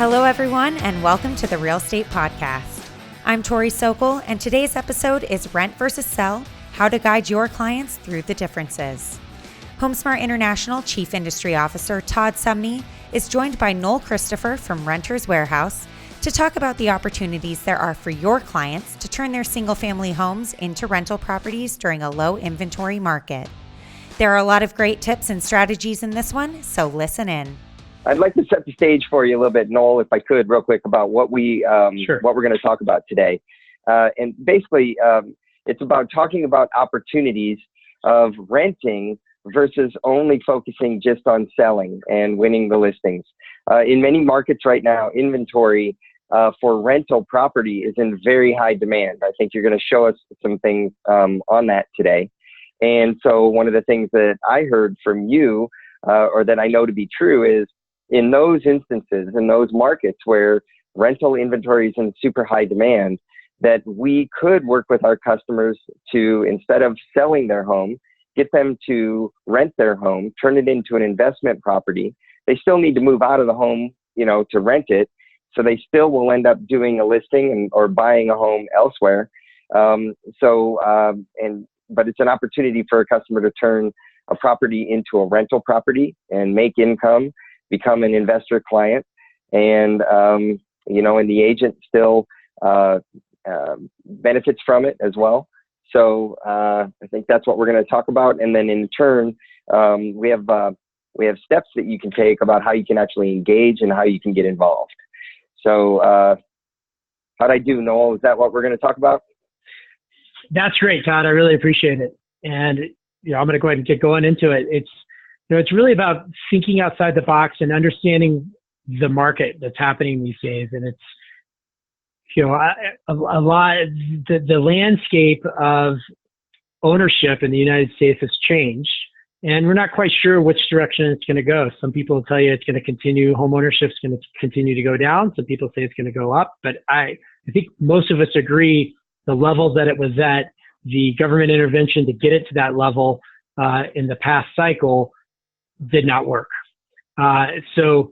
Hello, everyone, and welcome to the Real Estate Podcast. I'm Tori Sokol, and today's episode is Rent versus Sell, how to guide your clients through the differences. HomeSmart International Chief Industry Officer Todd Sumney is joined by Noel Christopher from Renters Warehouse to talk about the opportunities there are for your clients to turn their single-family homes into rental properties during a low inventory market. There are a lot of great tips and strategies in this one, so listen in. I'd like to set the stage for you a little bit, Noel, if I could, real quick, about what we're going to talk about today. And basically, it's about talking about opportunities of renting versus only focusing just on selling and winning the listings. In many markets right now, inventory for rental property is in very high demand. I think you're going to show us some things on that today. And so one of the things that I heard from you, or that I know to be true, is in those instances, in those markets where rental inventory is in super high demand, that we could work with our customers to, instead of selling their home, get them to rent their home, turn it into an investment property. They still need to move out of the home, to rent it. So they still will end up doing a listing or buying a home elsewhere. But it's an opportunity for a customer to turn a property into a rental property and make income, become an investor client, and and the agent still benefits from it as well. So I think that's what we're going to talk about, and then in turn, we have steps that you can take about how you can actually engage and how you can get involved. So how'd I do, Noel? Is that what we're going to talk about? That's great, Todd. I really appreciate it, and I'm going to go ahead and get going into it. It's really about thinking outside the box and understanding the market that's happening these days. And it's, a lot, the landscape of ownership in the United States has changed, and we're not quite sure which direction it's going to go. Some people will tell you it's going to continue, home ownership is going to continue to go down. Some people say it's going to go up, but I think most of us agree the level that it was at, the government intervention to get it to that level in the past cycle did not work. So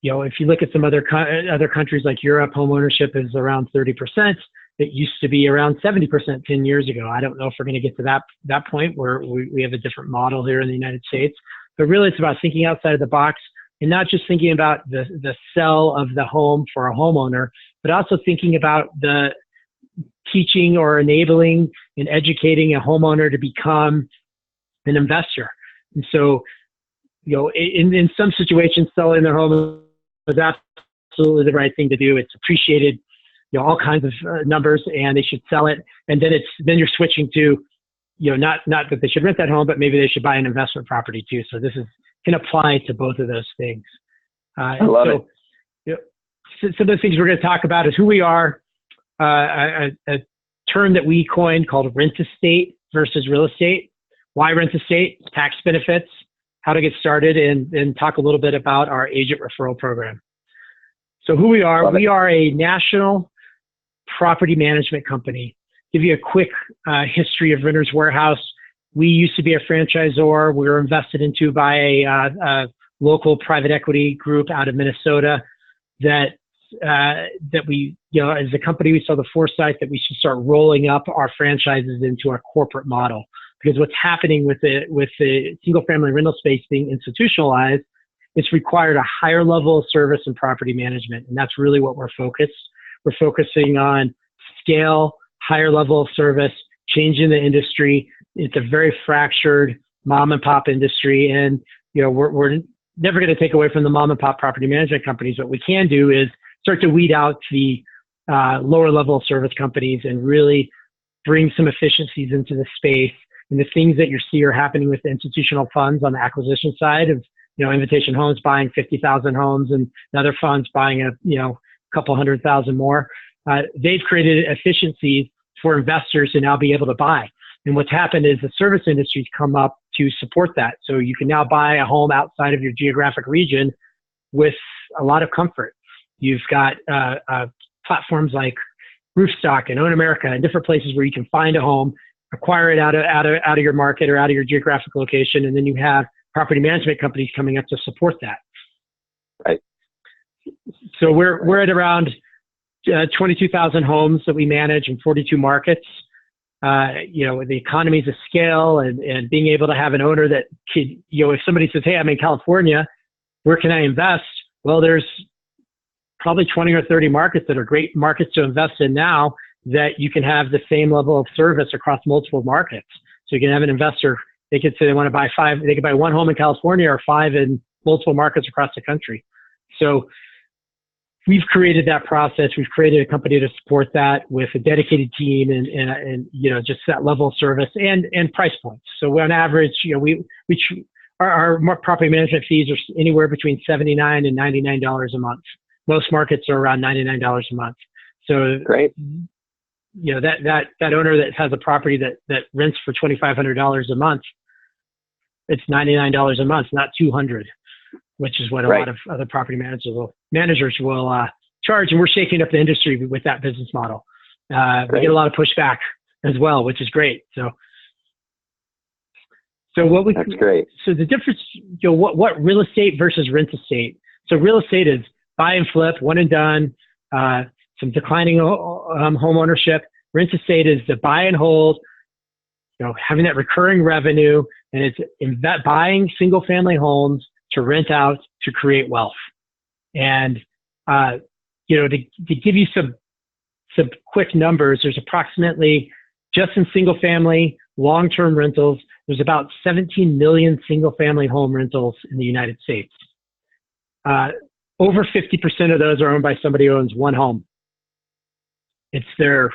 if you look at some other countries like Europe, home ownership is around 30%. It used to be around 70% 10 years ago. I don't know if we're going to get to that point where we have a different model here in the United States. But really, it's about thinking outside of the box and not just thinking about the sell of the home for a homeowner, but also thinking about the teaching or enabling and educating a homeowner to become an investor. And so, in some situations, selling their home is absolutely the right thing to do. It's appreciated, all kinds of numbers, and they should sell it. And then you're switching to, not that they should rent that home, but maybe they should buy an investment property too. So this can apply to both of those things. I love it. Some of the things we're going to talk about is who we are, a term that we coined called rent estate versus real estate. Why rent estate? Tax benefits. How to get started, and talk a little bit about our agent referral program. So who we are, we are a national property management company. Give you a quick history of Renters Warehouse. We used to be a franchisor. We were invested into by a local private equity group out of Minnesota that we, as a company, we saw the foresight that we should start rolling up our franchises into our corporate model. Because what's happening with the single-family rental space being institutionalized, it's required a higher level of service and property management, and that's really what we're focused. We're focusing on scale, higher level of service, changing the industry. It's a very fractured mom-and-pop industry, and we're never going to take away from the mom-and-pop property management companies. What we can do is start to weed out the lower level of service companies and really bring some efficiencies into the space. And the things that you see are happening with the institutional funds on the acquisition side of, Invitation Homes buying 50,000 homes and other funds buying a couple 100,000 more. They've created efficiencies for investors to now be able to buy. And what's happened is the service industry's come up to support that. So you can now buy a home outside of your geographic region with a lot of comfort. You've got platforms like Roofstock and Own America and different places where you can find a home, acquire it out of your market or out of your geographic location, and then you have property management companies coming up to support that. Right. So we're at around 22,000 homes that we manage in 42 markets. The economies of scale and being able to have an owner that could, if somebody says, hey, I'm in California, where can I invest? Well, there's probably 20 or 30 markets that are great markets to invest in now that you can have the same level of service across multiple markets. So you can have an investor, they could say they want to buy 5, they could buy 1 home in California or 5 in multiple markets across the country. So we've created that process. We've created a company to support that with a dedicated team and just that level of service and price points. So on average, our property management fees are anywhere between $79 and $99 a month. Most markets are around $99 a month. So great. That owner that has a property that rents for $2,500 a month, it's $99 a month, not $200, which is what a lot of other property managers will charge. And we're shaking up the industry with that business model. We get a lot of pushback as well, which is great. So that's great. So the difference, what real estate versus rent estate. So real estate is buy and flip, one and done, some declining home ownership. Rent estate is the buy and hold, having that recurring revenue, and it's buying single family homes to rent out to create wealth. And to give you some quick numbers, there's approximately, just in single family long-term rentals, there's about 17 million single family home rentals in the United States. Over 50% of those are owned by somebody who owns one home. It's their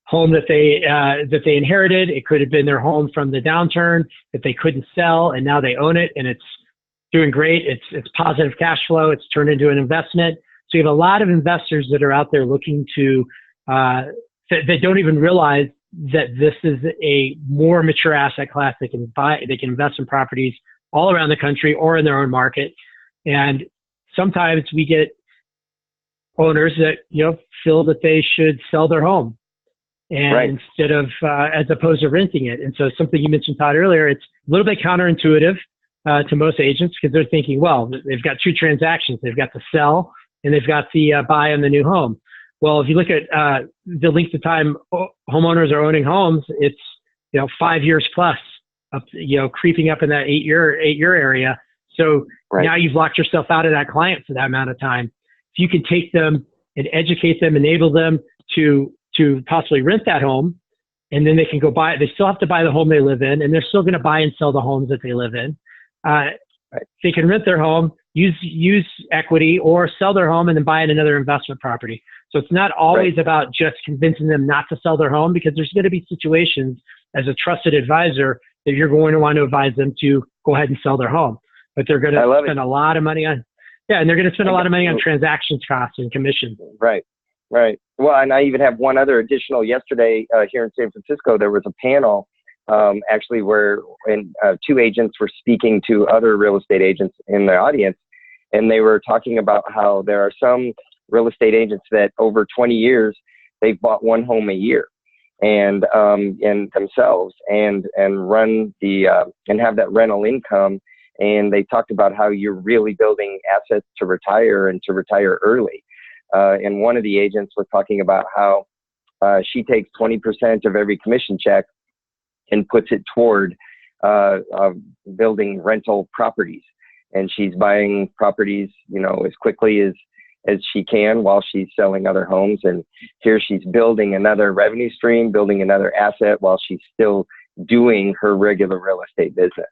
home that they inherited. It could have been their home from the downturn that they couldn't sell, and now they own it, and it's doing great. It's positive cash flow. It's turned into an investment. So you have a lot of investors that are out there looking to that don't even realize that this is a more mature asset class. They can invest in properties all around the country or in their own market. And sometimes we get owners that feel that they should sell their home, and instead of as opposed to renting it. And so something you mentioned, Todd, earlier, it's a little bit counterintuitive to most agents, because they're thinking, well, they've got 2 transactions. They've got the sell and they've got the buy on the new home. Well, if you look at the length of time homeowners are owning homes, it's 5 years plus, creeping up in that 8-year area. So now you've locked yourself out of that client for that amount of time. If you can take them and educate them, enable them to possibly rent that home, and then they can go buy it. They still have to buy the home they live in, and they're still going to buy and sell the homes that they live in. They can rent their home, use equity, or sell their home and then buy another investment property. So it's not always about just convincing them not to sell their home, because there's going to be situations as a trusted advisor that you're going to want to advise them to go ahead and sell their home. But they're going to spend a lot of money on, and they're going to spend a lot of money on transactions costs and commissions. Right. Well, and I even have one other additional. Yesterday here in San Francisco, there was a panel actually where 2 agents were speaking to other real estate agents in the audience, and they were talking about how there are some real estate agents that over 20 years they've bought 1 home a year, and themselves and run the and have that rental income. And they talked about how you're really building assets to retire and to retire early. And one of the agents was talking about how she takes 20% of every commission check and puts it toward building rental properties. And she's buying properties, as quickly as she can while she's selling other homes. And here she's building another revenue stream, building another asset while she's still doing her regular real estate business.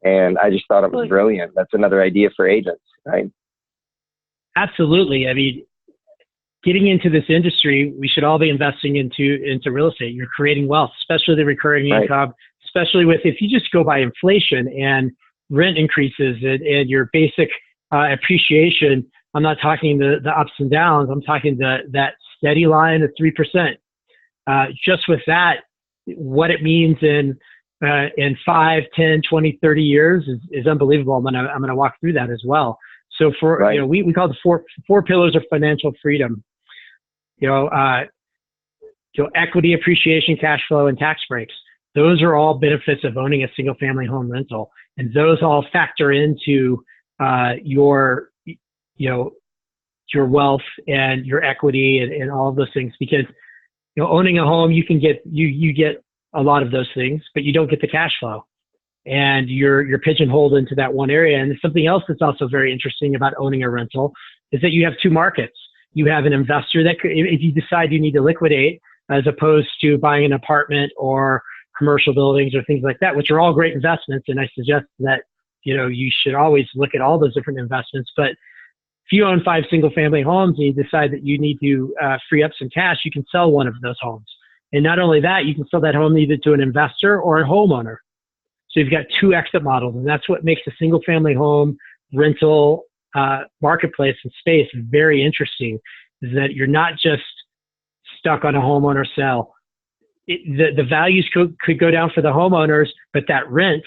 And I just thought it was brilliant. That's another idea for agents, right? Absolutely. I mean, getting into this industry, we should all be investing into real estate. You're creating wealth, especially the recurring income, especially if you just go by inflation and rent increases and your basic appreciation. I'm not talking the ups and downs. I'm talking that steady line of 3%. Just with that, what it means in 5, 10, 20, 30 years is unbelievable. I'm going to walk through that as well. So we call the four pillars of financial freedom. Equity, appreciation, cash flow, and tax breaks. Those are all benefits of owning a single family home rental. And those all factor into your your wealth and your equity and all of those things. Because owning a home, you can get you get a lot of those things, but you don't get the cash flow, and you're pigeonholed into that one area. And something else that's also very interesting about owning a rental is that you have two markets. You have an investor that could, if you decide you need to liquidate, as opposed to buying an apartment or commercial buildings or things like that, which are all great investments. And I suggest that, you should always look at all those different investments. But if you own 5 single family homes and you decide that you need to free up some cash, you can sell one of those homes. And not only that, you can sell that home either to an investor or a homeowner. So you've got 2 exit models. And that's what makes the single family home rental marketplace and space very interesting, is that you're not just stuck on a homeowner sell. The values could go down for the homeowners, but that rent,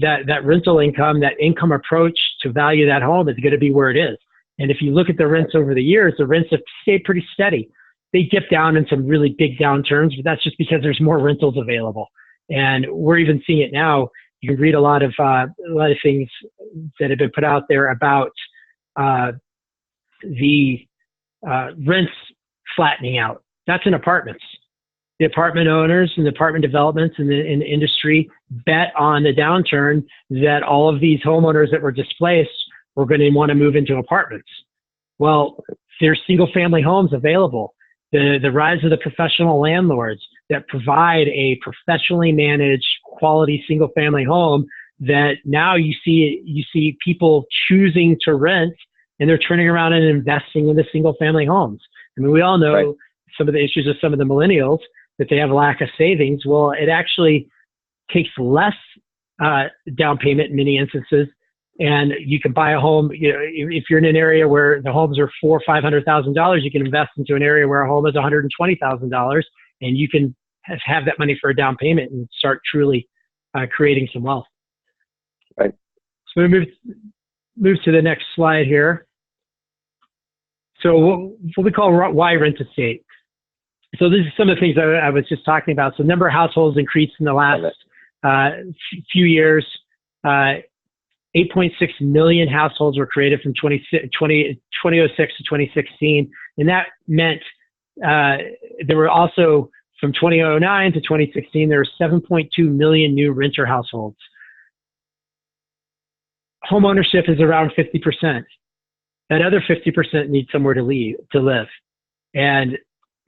that rental income, that income approach to value that home is going to be where it is. And if you look at the rents over the years, the rents have stayed pretty steady. They dip down in some really big downturns, but that's just because there's more rentals available. And we're even seeing it now. You can read a lot of things that have been put out there about the rents flattening out. That's in apartments. The apartment owners and the apartment developments in the industry bet on the downturn that all of these homeowners that were displaced were going to want to move into apartments. Well, there's single family homes available. The rise of the professional landlords that provide a professionally managed quality single family home, that now you see people choosing to rent, and they're turning around and investing into single family homes. I mean, we all know some of the issues of some of the millennials, that they have a lack of savings. Well, it actually takes less down payment in many instances, and you can buy a home. If you're in an area where the homes are $400,000 or $500,000, you can invest into an area where a home is $120,000, and you can have that money for a down payment and start truly creating some wealth. Right. So we move to the next slide here. So what we call why rent estate. So this is some of the things I was just talking about. So number of households increased in the last few years. 8.6 million households were created from 2006 to 2016. And that meant there were also, from 2009 to 2016, there were 7.2 million new renter households. Home ownership is around 50%. That other 50% need somewhere to live. And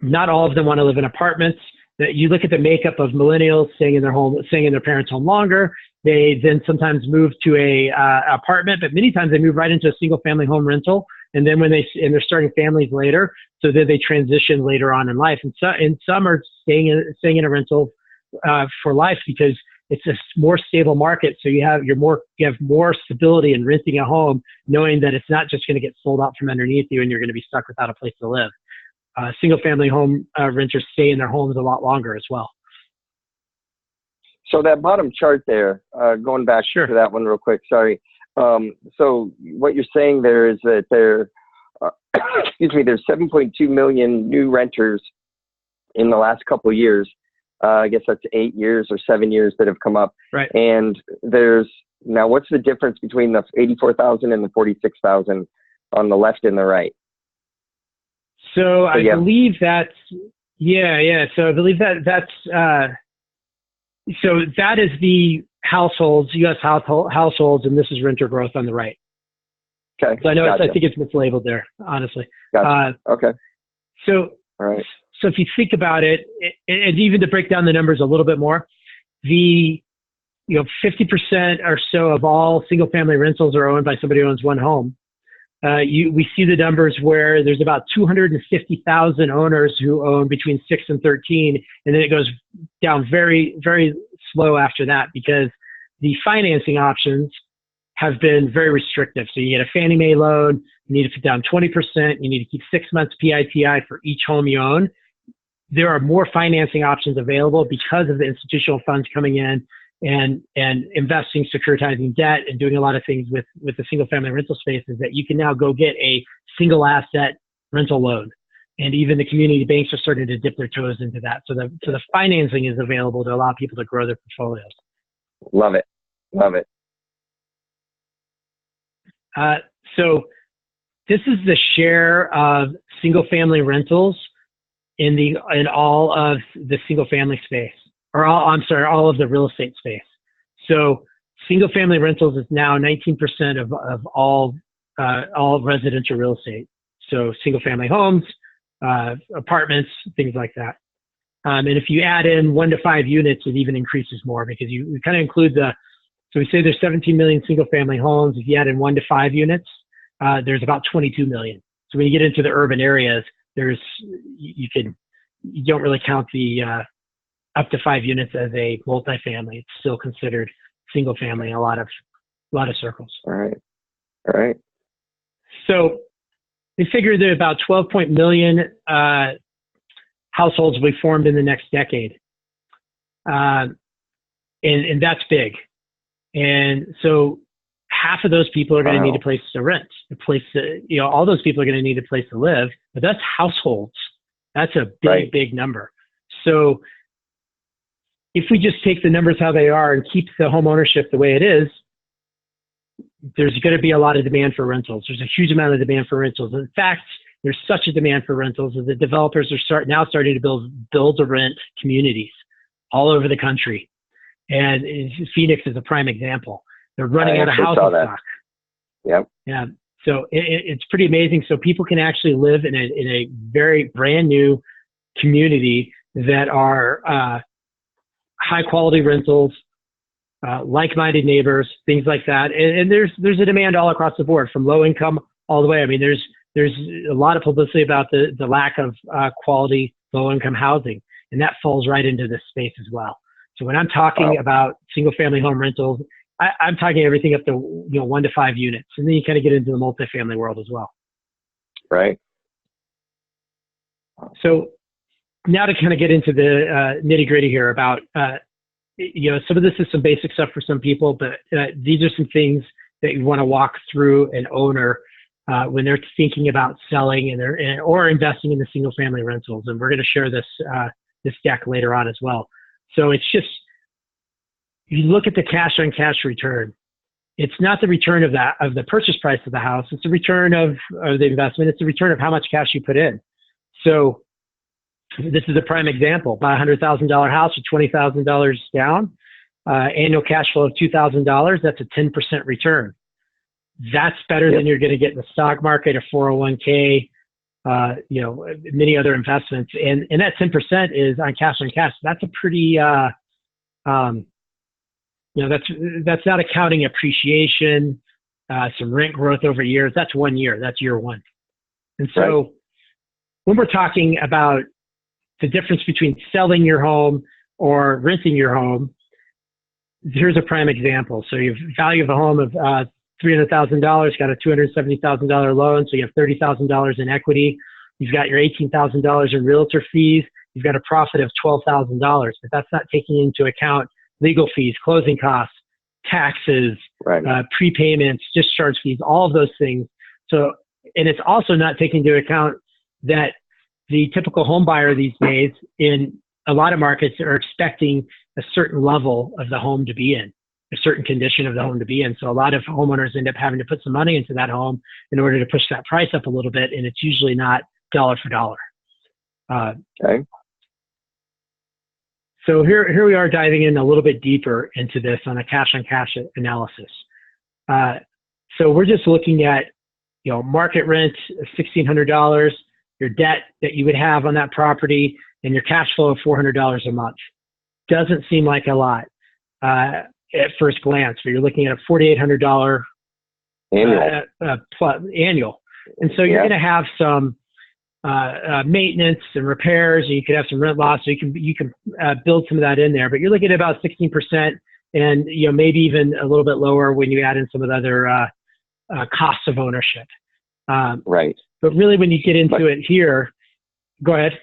not all of them want to live in apartments. That you look at the makeup of millennials staying in their parents' home longer. They then sometimes move to a apartment, but many times they move right into a single family home rental. And then they're starting families later, so then they transition later on in life. And some are staying in a rental for life, because it's a more stable market. So you have more stability in renting a home, knowing that it's not just going to get sold out from underneath you and you're going to be stuck without a place to live. Single family home renters stay in their homes a lot longer as well. So that bottom chart there, going back to that one real quick, sorry. So what you're saying there is that there's 7.2 million new renters in the last couple of years. I guess that's 8 years or 7 years that have come up. Right. And now what's the difference between the 84,000 and the 46,000 on the left and the right? So I believe that's, So I believe that's, so that is the households, U.S. households, and this is renter growth on the right. Okay. So I think it's mislabeled there, honestly. Gotcha. Okay. So, all right. So if you think about it, and even to break down the numbers a little bit more, 50% or so of all single family rentals are owned by somebody who owns one home. We see the numbers where there's about 250,000 owners who own between 6 and 13, and then it goes down very, very slow after that, because the financing options have been very restrictive. So you get a Fannie Mae loan, you need to put down 20%, you need to keep 6 months PITI for each home you own. There are more financing options available because of the institutional funds coming in and investing, securitizing debt, and doing a lot of things with the single family rental spaces, that you can now go get a single asset rental loan. And even the community banks are starting to dip their toes into that. So the financing is available to allow people to grow their portfolios. Love it. Love it. So this is the share of single-family rentals in all of the single-family space, or all of the real estate space. So single-family rentals is now 19% of all residential real estate. So single-family homes, apartments, things like that. And if you add in 1 to 5 units, it even increases more, because you kind of include so we say there's 17 million single-family homes. If you add in 1 to 5 units, there's about 22 million. So when you get into the urban areas, you don't really count the up to 5 units as a multifamily. It's still considered single family in a lot of circles. All right. So we figure that about 12 million households will be formed in the next decade. And that's big. And so half of those people are going to need a place to rent, all those people are going to need a place to live, but that's households. That's a big number. So if we just take the numbers how they are and keep the home ownership the way it is, there's going to be a lot of demand for rentals. There's a huge amount of demand for rentals. In fact, there's such a demand for rentals that the developers are now starting to build to rent communities all over the country. And Phoenix is a prime example. They're running out of housing stock. Yep. Yeah. So it's pretty amazing. So people can actually live in a very brand new community that are high quality rentals, like-minded neighbors, things like that. And there's a demand all across the board, from low income all the way. I mean, there's a lot of publicity about the lack of quality low income housing, and that falls right into this space as well. So when I'm talking about single family home rentals, I'm talking everything up to 1 to 5 units, and then you kind of get into the multifamily world as well. Right. So now to kind of get into the nitty gritty here about some of this is some basic stuff for some people, but these are some things that you want to walk through an owner when they're thinking about selling or investing in the single family rentals. And we're going to share this deck later on as well. So it's just, you look at the cash on cash return. It's not the return of the purchase price of the house. It's the return of the investment. It's the return of how much cash you put in. So this is a prime example. Buy a $100,000 house with $20,000 down, annual cash flow of $2,000. That's a 10% return. That's better than you're going to get in the stock market, a 401k, many other investments. And that 10% is on cash. That's a pretty, that's not accounting appreciation, some rent growth over years. That's 1 year. That's year one. And so when we're talking about the difference between selling your home or renting your home, here's a prime example. So you have value of a home of $300,000, got a $270,000 loan, so you have $30,000 in equity. You've got your $18,000 in realtor fees. You've got a profit of $12,000, but that's not taking into account legal fees, closing costs, taxes, prepayments, discharge fees, all of those things. So, and it's also not taking into account that the typical home buyer these days in a lot of markets are expecting a certain level of the home to be in, a certain condition of the home to be in. So a lot of homeowners end up having to put some money into that home in order to push that price up a little bit, and it's usually not dollar for dollar. So here we are diving in a little bit deeper into this on a cash on cash analysis. So we're just looking at, market rent of $1,600, your debt that you would have on that property, and your cash flow of $400 a month. Doesn't seem like a lot at first glance, but you're looking at a $4,800 annual. And so you're going to have some maintenance and repairs, and you could have some rent loss, so you can build some of that in there. But you're looking at about 16%, and maybe even a little bit lower when you add in some of the other costs of ownership. But really, when you get into it here, go ahead.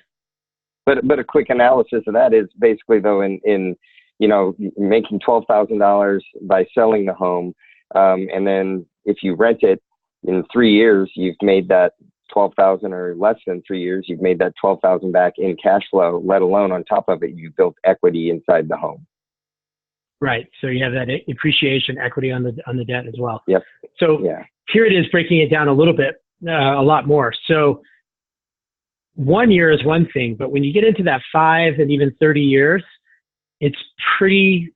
But a quick analysis of that is basically, though, in making $12,000 by selling the home, and then if you rent it in 3 years, you've made that $12,000, or less than 3 years, you've made that $12,000 back in cash flow. Let alone on top of it, you built equity inside the home. Right. So you have that appreciation equity on the debt as well. Yep. So here it is, breaking it down a little bit a lot more. So 1 year is one thing, but when you get into that 5 and even 30 years, it's pretty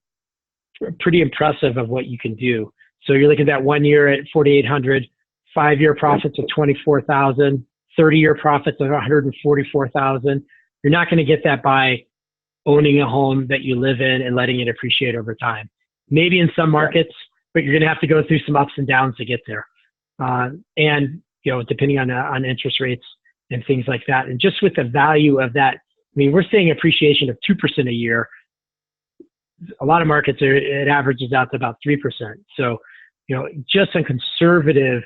impressive of what you can do. So you're looking at that 1 year at 4,800, 5-year profits of 24,000, 30-year profits of 144,000. You're not going to get that by owning a home that you live in and letting it appreciate over time. Maybe in some markets, but you're going to have to go through some ups and downs to get there. And, depending on interest rates and things like that. And just with the value of that, I mean, we're seeing appreciation of 2% a year. A lot of markets, it averages out to about 3%. So, just on conservative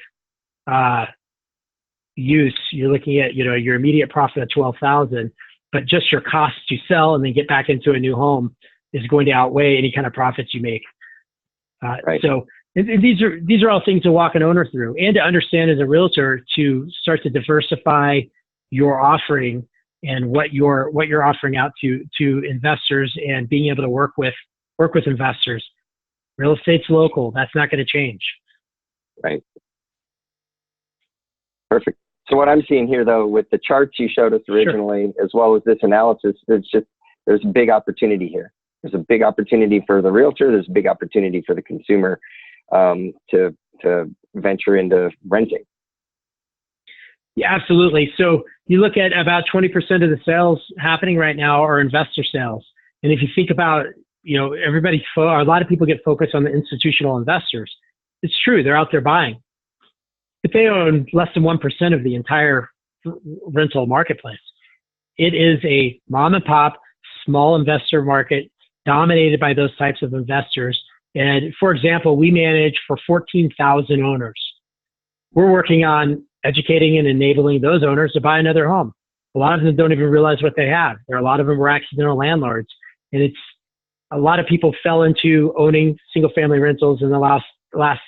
use, you're looking at, your immediate profit of 12,000, but just your cost to sell and then get back into a new home is going to outweigh any kind of profits you make. Right. So these are all things to walk an owner through, and to understand as a realtor to start to diversify your offering and what you're offering out to investors, and being able to work with investors. Real estate's local. That's not going to change. Right. Perfect. So what I'm seeing here, though, with the charts you showed us originally, as well as this analysis, there's a big opportunity here. There's a big opportunity for the realtor. There's a big opportunity for the consumer to venture into renting. Yeah, absolutely. So you look at about 20% of the sales happening right now are investor sales. And if you think about, a lot of people get focused on the institutional investors. It's true, they're out there buying, but they own less than 1% of the entire rental marketplace. It is a mom and pop, small investor market dominated by those types of investors. And for example, we manage for 14,000 owners. We're working on educating and enabling those owners to buy another home. A lot of them don't even realize what they have. A lot of them were accidental landlords. And a lot of people fell into owning single family rentals in the last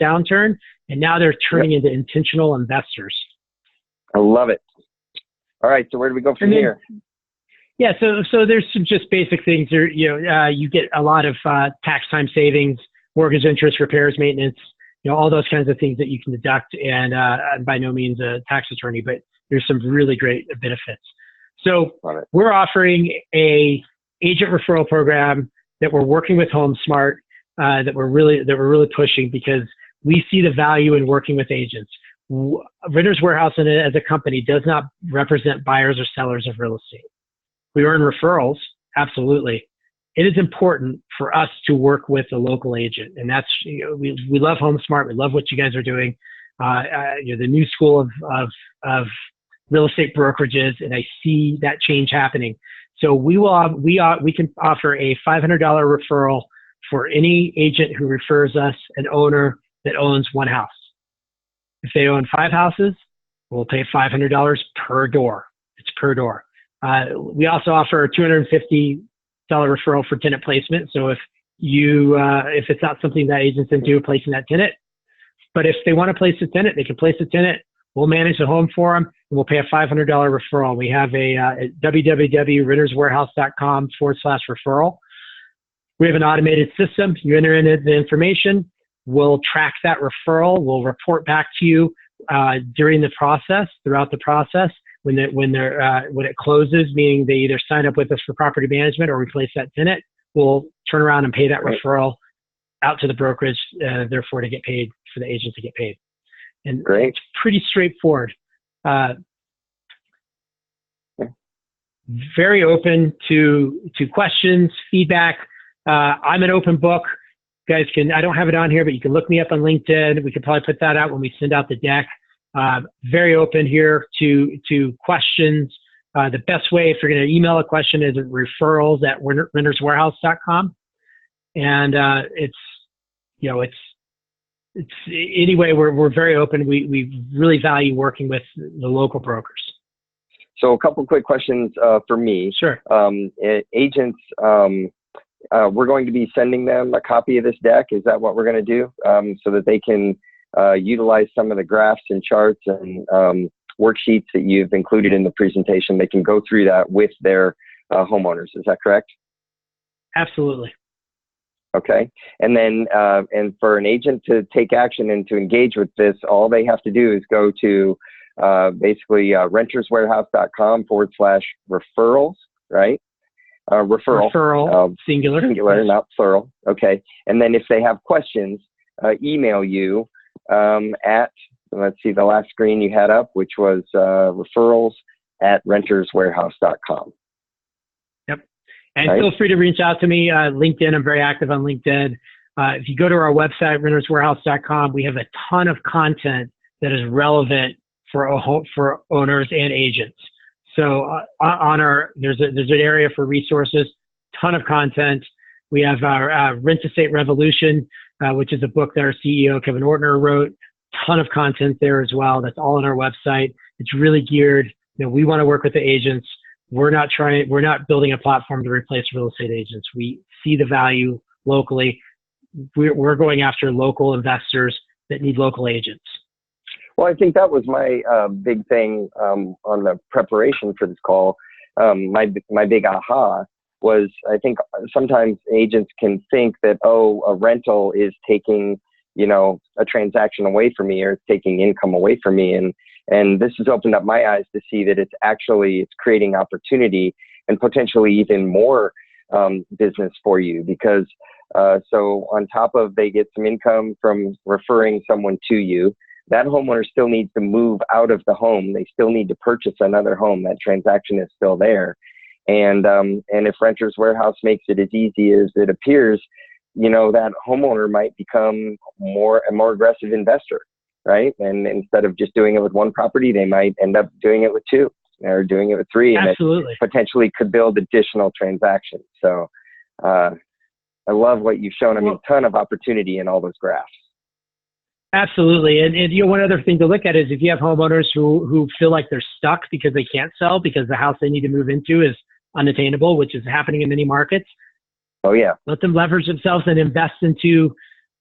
downturn, and now they're turning into intentional investors. I love it. All right, so where do we go from here? Yeah, so there's some just basic things. You get a lot of tax time savings, mortgage interest, repairs, maintenance, all those kinds of things that you can deduct. And I'm by no means a tax attorney, but there's some really great benefits. So we're offering a agent referral program that we're working with HomeSmart that we're really pushing, because we see the value in working with agents. Renters Warehouse as a company does not represent buyers or sellers of real estate. We earn referrals, absolutely. It is important for us to work with a local agent, and that's we love HomeSmart. We love what you guys are doing. The new school of real estate brokerages, and I see that change happening. So we can offer a $500 referral for any agent who refers us an owner that owns one house. If they own 5 houses, we'll pay $500 per door. It's per door. We also offer a $250 referral for tenant placement. So if it's not something that agents into placing that tenant, but if they want to place a tenant, they can place a tenant. We'll manage the home for them, and we'll pay a $500 referral. We have at www.renterswarehouse.com/referral. We have an automated system. You enter in the information. We'll track that referral. We'll report back to you during the process, throughout the process. When it closes, meaning they either sign up with us for property management or replace that tenant, we'll turn around and pay that referral out to the brokerage, therefore to get paid, for the agent to get paid. And it's pretty straightforward. Very open to questions, feedback. I'm an open book. Guys I don't have it on here, but you can look me up on LinkedIn. We could probably put that out when we send out the deck. Very open here to questions. The best way, if you're going to email a question, is referrals@renterswarehouse.com. And anyway, we're very open. We really value working with the local brokers. So a couple quick questions for me. Sure. Agents, we're going to be sending them a copy of this deck. Is that what we're going to do, so that they can utilize some of the graphs and charts and worksheets that you've included in the presentation? They can go through that with their homeowners. Is that correct? Absolutely. Okay. And then, and for an agent to take action and to engage with this, all they have to do is go to basically renterswarehouse.com/referrals, right? Referral, singular. Singular, yes. Not plural. Okay. And then if they have questions, email you at, let's see, the last screen you had up, which was referrals@renterswarehouse.com. Yep. And right? Feel free to reach out to me. LinkedIn, I'm very active on LinkedIn. If you go to our website, renterswarehouse.com, we have a ton of content that is relevant for owners and agents. So there's an area for resources, ton of content. We have our Rent Estate Revolution, which is a book that our CEO, Kevin Ortner, wrote. Ton of content there as well. That's all on our website. It's really geared. We want to work with the agents. We're not building a platform to replace real estate agents. We see the value locally. We're going after local investors that need local agents. Well, I think that was my big thing on the preparation for this call. My big aha was, I think sometimes agents can think that, a rental is taking, a transaction away from me, or it's taking income away from me. And this has opened up my eyes to see that it's creating opportunity and potentially even more business for you, because so on top of they get some income from referring someone to you, that homeowner still needs to move out of the home. They still need to purchase another home. That transaction is still there. And if Renters Warehouse makes it as easy as it appears, that homeowner might become a more aggressive investor, right? And instead of just doing it with one property, they might end up doing it with two, or doing it with three. Absolutely. And it potentially could build additional transactions. So I love what you've shown. I mean, a ton of opportunity in all those graphs. Absolutely. And one other thing to look at is if you have homeowners who feel like they're stuck because they can't sell because the house they need to move into is unattainable, which is happening in many markets. Oh yeah. Let them leverage themselves and invest into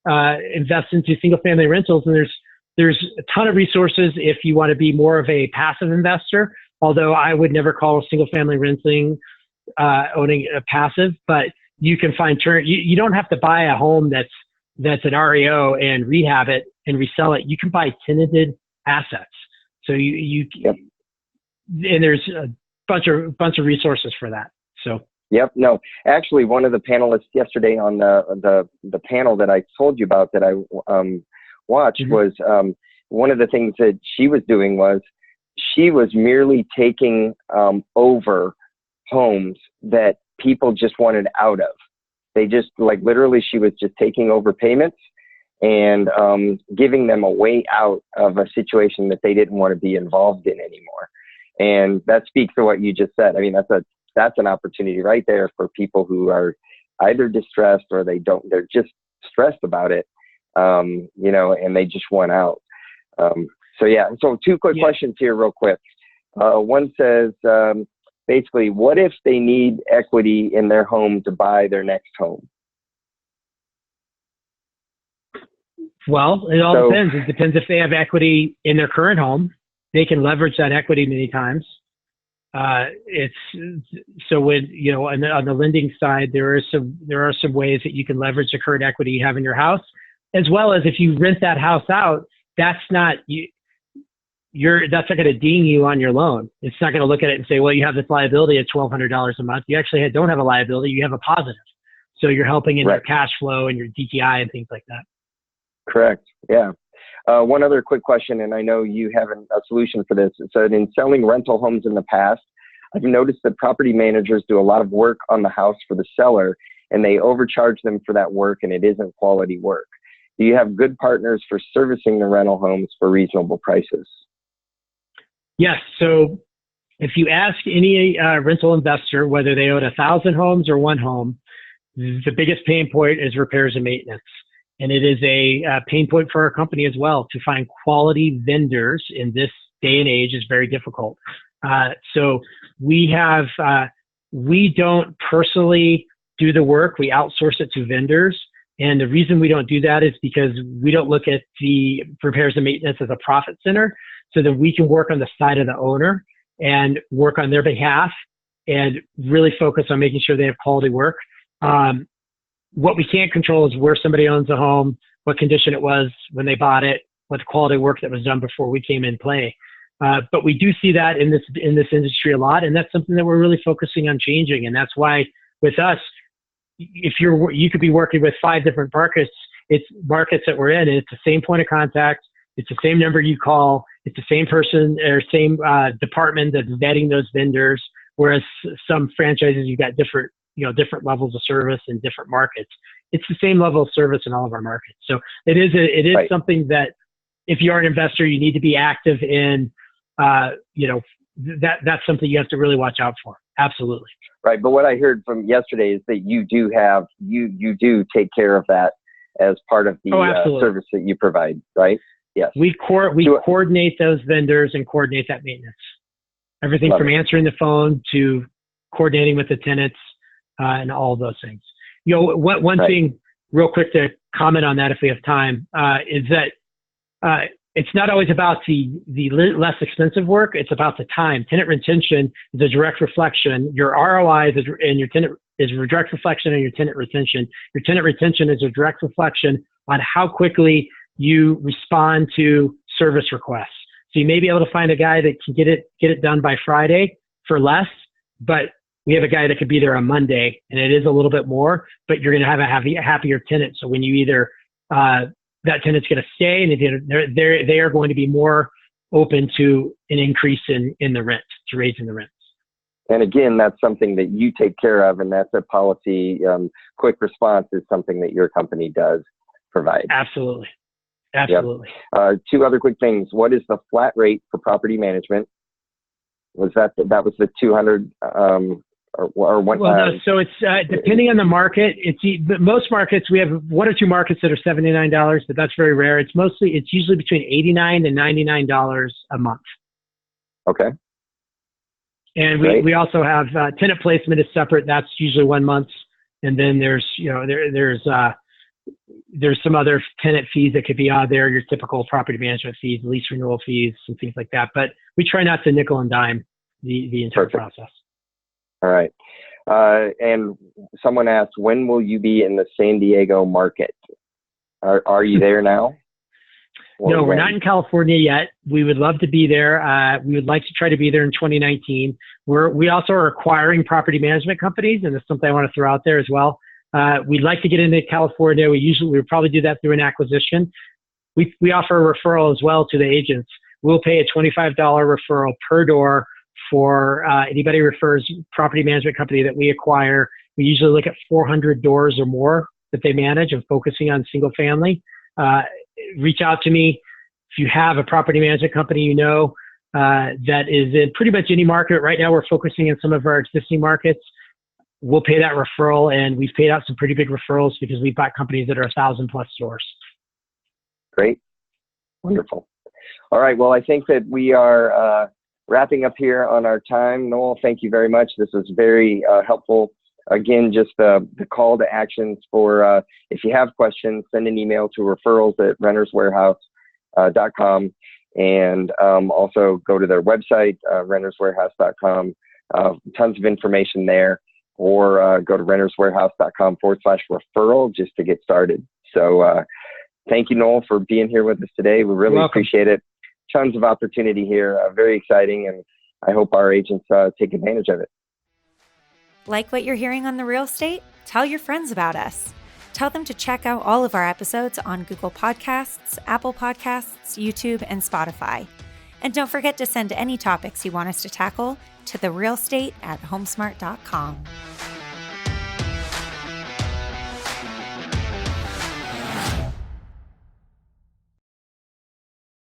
single family rentals. And there's a ton of resources if you want to be more of a passive investor, although I would never call single family renting owning a passive, but you can find you don't have to buy a home that's an REO and rehab it and resell it. You can buy tenanted assets. So yep. And there's a bunch of resources for that. So. Yep. No, actually, one of the panelists yesterday on the panel that I told you about that I watched mm-hmm. was one of the things that she was doing was she was merely taking over homes that people just wanted out of. They just literally she was just taking over payments and giving them a way out of a situation that they didn't want to be involved in anymore. And that speaks to what you just said. I mean, that's an opportunity right there for people who are either distressed or they're just stressed about it, and they just want out. So two quick questions here real quick. One says, basically, what if they need equity in their home to buy their next home? Well, it all depends. It depends if they have equity in their current home. They can leverage that equity many times. It's so when on the lending side, there are some ways that you can leverage the current equity you have in your house, as well as if you rent that house out. That's not that's not going to ding you on your loan. It's not going to look at it and say, well, you have this liability at $1,200 a month. You actually don't have a liability. You have a positive. So you're helping in your cash flow and your DTI and things like that. Correct. Yeah. One other quick question, and I know you have a solution for this. So in selling rental homes in the past, I've noticed that property managers do a lot of work on the house for the seller, and they overcharge them for that work, and it isn't quality work. Do you have good partners for servicing the rental homes for reasonable prices? Yes. So if you ask any rental investor, whether they own 1,000 homes or one home, the biggest pain point is repairs and maintenance. And it is a pain point for our company as well. To find quality vendors in this day and age is very difficult. So we don't personally do the work. We outsource it to vendors. And the reason we don't do that is because we don't look at the repairs and maintenance as a profit center, so that we can work on the side of the owner and work on their behalf and really focus on making sure they have quality work. What we can't control is where somebody owns a home, what condition it was when they bought it, what the quality work that was done before we came in play. But we do see that in this industry a lot, and that's something that we're really focusing on changing. And that's why with us, if you could be working with 5 different markets, it's markets that we're in, and it's the same point of contact, it's the same number you call, it's the same person or same department that's vetting those vendors. Whereas some franchises, you got different levels of service in different markets. It's the same level of service in all of our markets. So it is right. Something that if you're an investor, you need to be active in. That's something you have to really watch out for. Absolutely. Right. But what I heard from yesterday is that you do take care of that as part of the service that you provide, right? Yes. We coordinate those vendors and coordinate that maintenance. Everything from answering the phone to coordinating with the tenants and all of those things. One thing real quick to comment on that if we have time is that it's not always about the less expensive work. It's about the time. Tenant retention is a direct reflection. Your ROI is a direct reflection on your tenant retention. Your tenant retention is a direct reflection on how quickly you respond to service requests. So you may be able to find a guy that can get it done by Friday for less, but we have a guy that could be there on Monday, and it is a little bit more, but you're going to have a happier tenant. So when you either that tenant's going to stay, and they are going to be more open to an increase in the rent, to raising the rents. And again, that's something that you take care of, and that's a policy. Quick response is something that your company does provide. Absolutely. Yep. 2 other quick things. What is the flat rate for property management? Was that was the 200 or one? Well, no, so it's depending on the market. Most markets, we have 1 or 2 markets that are $79, but that's very rare. It's usually between $89 and $99 a month. Okay. And we also have tenant placement is separate. That's usually 1 month, and then there's some other tenant fees that could be out there, your typical property management fees, lease renewal fees, and things like that. But we try not to nickel and dime the entire process. All right. And someone asked, when will you be in the San Diego market? Are you there now? No, we're not in California yet. We would love to be there. We would like to try to be there in 2019. We also are acquiring property management companies, and that's something I want to throw out there as well. We'd like to get into California. We would probably do that through an acquisition. We offer a referral as well to the agents. We'll pay a $25 referral per door for anybody who refers property management company that we acquire. We usually look at 400 doors or more that they manage and focusing on single family. Reach out to me if you have a property management company that is in pretty much any market. Right now we're focusing on some of our existing markets. We'll pay that referral, and we've paid out some pretty big referrals because we've got companies that are 1,000+ stores. Great. Wonderful. All right. Well, I think that we are wrapping up here on our time. Noel, thank you very much. This was very helpful. Again, just the call to actions for if you have questions, send an email to referrals@renterswarehouse.com, and also go to their website, renterswarehouse.com. Tons of information there. Or go to renterswarehouse.com/referral just to get started. So thank you, Noel, for being here with us today. We really appreciate it. Tons of opportunity here. Very exciting, and I hope our agents take advantage of it. Like what you're hearing on The Real Estate? Tell your friends about us. Tell them to check out all of our episodes on Google Podcasts, Apple Podcasts, YouTube, and Spotify. And don't forget to send any topics you want us to tackle to therealestate@homesmart.com.